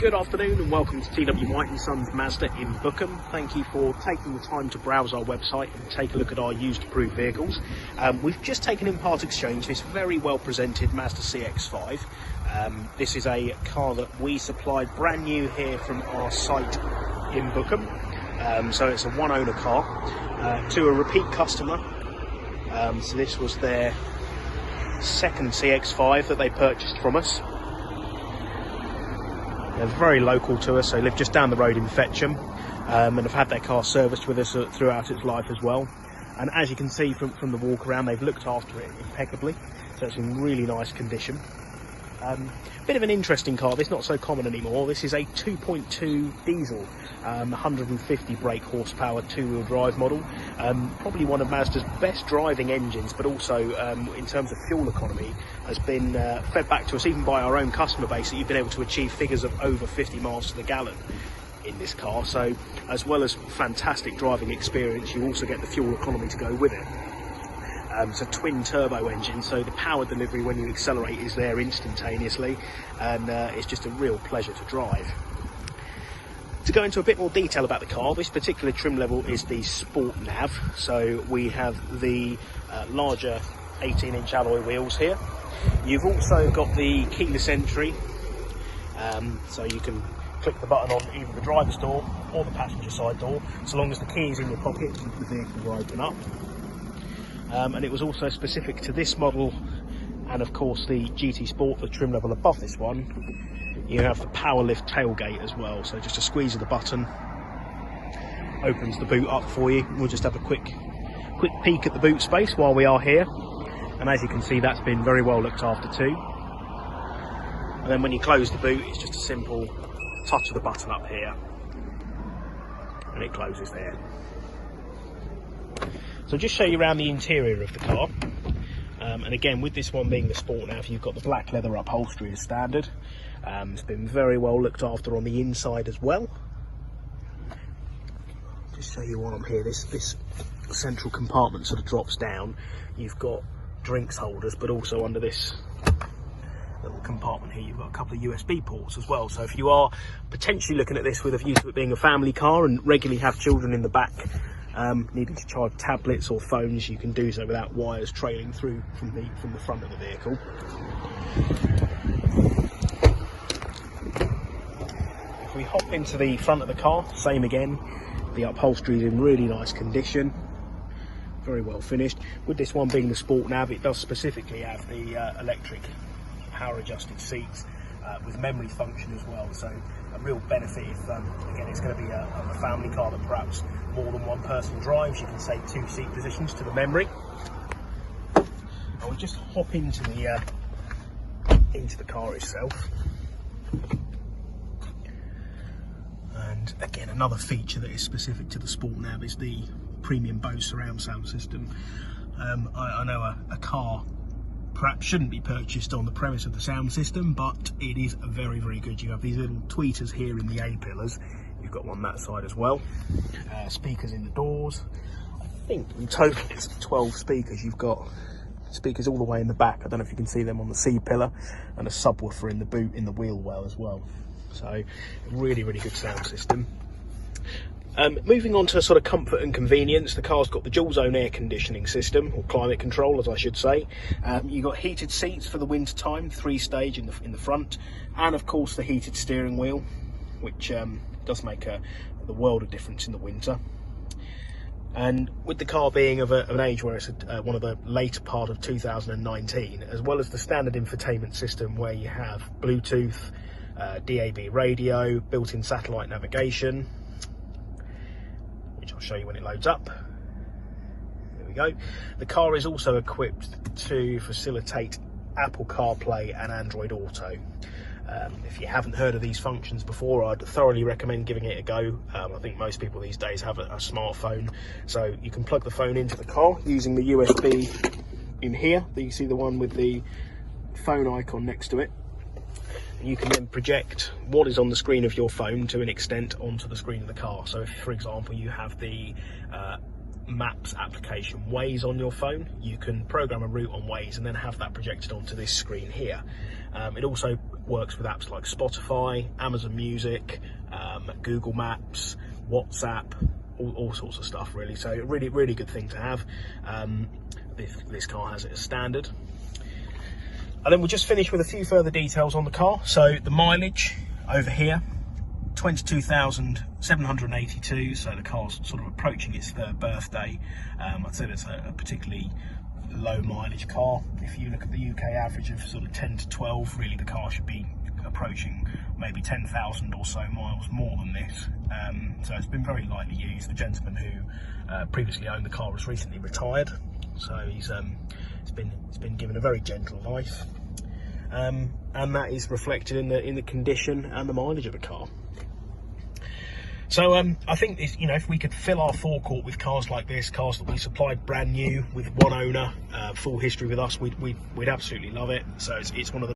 Good afternoon and welcome to TW White & Sons Mazda in Bookham. Thank you for taking the time to browse our website and take a look at our used approved vehicles. We've just taken in part exchange this very well presented Mazda CX-5. This is a car that we supplied brand new here from our site in Bookham. So it's a one owner car to a repeat customer. So this was their second CX-5 that they purchased from us. They're very local to us, so they live just down the road in Fetcham, and have had their car serviced with us throughout its life as well. And as you can see from the walk around, they've looked after it impeccably, so it's in really nice condition. Bit of an interesting car. This is not so common anymore. This is a 2.2 diesel, 150 brake horsepower two-wheel drive model. Probably one of Mazda's best driving engines, but also in terms of fuel economy has been fed back to us even by our own customer base, that you've been able to achieve figures of over 50 miles to the gallon in this car. So as well as fantastic driving experience, you also get the fuel economy to go with it. It's a twin turbo engine, so the power delivery when you accelerate is there instantaneously, and it's just a real pleasure to drive. To go into a bit more detail about the car, this particular trim level is the Sport Nav, so we have the larger 18-inch alloy wheels here. You've also got the keyless entry, so you can click the button on either the driver's door or the passenger side door. So long as the key is in your pocket, the vehicle will open up. And it was also specific to this model, and of course the GT Sport, the trim level above this one, you have the power lift tailgate as well. So just a squeeze of the button opens the boot up for you. We'll just have a quick peek at the boot space while we are here, and as you can see, that's been very well looked after too. And then when you close the boot, it's just a simple touch of the button up here and it closes there. So I'll just show you around the interior of the car, and again, with this one being the Sport Nav, you've got the black leather upholstery as standard. It's been very well looked after on the inside as well. Just show you while I'm here, this central compartment sort of drops down. You've got drinks holders, but also under this little compartment here you've got a couple of USB ports as well. So if you are potentially looking at this with a view to it being a family car and regularly have children in the back, needing to charge tablets or phones, you can do so without wires trailing through from the front of the vehicle. If we hop into the front of the car, same again, the upholstery is in really nice condition, very well finished. With this one being the Sport Nav, it does specifically have the electric power adjusted seats with memory function as well, so a real benefit if again it's going to be a family car that perhaps more than one person drives. You can save 2 seat positions to the memory. I will just hop into the car itself, and again, another feature that is specific to the Sport Nav is the premium BOSE Surround Sound System. I know a car perhaps shouldn't be purchased on the premise of the sound system, but it is very, very good. You have these little tweeters here in the A-pillars. You've got one that side as well. Speakers in the doors. I think in total it's 12 speakers. You've got speakers all the way in the back. I don't know if you can see them on the C-pillar, and a subwoofer in the boot in the wheel well as well. So really, really good sound system. Moving on to sort of comfort and convenience, the car's got the dual zone air conditioning system, or climate control as I should say. You've got heated seats for the winter time, 3-stage in the front, and of course the heated steering wheel, which does make the world of difference in the winter. And with the car being of an age where it's one of the later part of 2019, as well as the standard infotainment system where you have Bluetooth, DAB radio, built-in satellite navigation, which I'll show you when it loads up. There we go. The car is also equipped to facilitate Apple CarPlay and Android Auto. If you haven't heard of these functions before, I'd thoroughly recommend giving it a go. I think most people these days have a smartphone, so you can plug the phone into the car using the USB in here. You see the one with the phone icon next to it. You can then project what is on the screen of your phone to an extent onto the screen of the car. So if, for example, you have the Maps application Waze on your phone, you can program a route on Waze and then have that projected onto this screen here. It also works with apps like Spotify, Amazon Music, Google Maps, WhatsApp, all sorts of stuff really. So really good thing to have. This car has it as standard. And then we'll just finish with a few further details on the car. So the mileage over here, 22,782, so the car's sort of approaching its 3rd birthday. I'd say it's a particularly low mileage car. If you look at the UK average of sort of 10 to 12, really the car should be approaching maybe 10,000 or so miles more than this. So it's been very lightly used. The gentleman who previously owned the car has recently retired, so it's been given a very gentle life, and that is reflected in the condition and the mileage of the car. So I think this, if we could fill our forecourt with cars like this, cars that we supplied brand new with one owner, full history with us, we'd absolutely love it. So it's one of the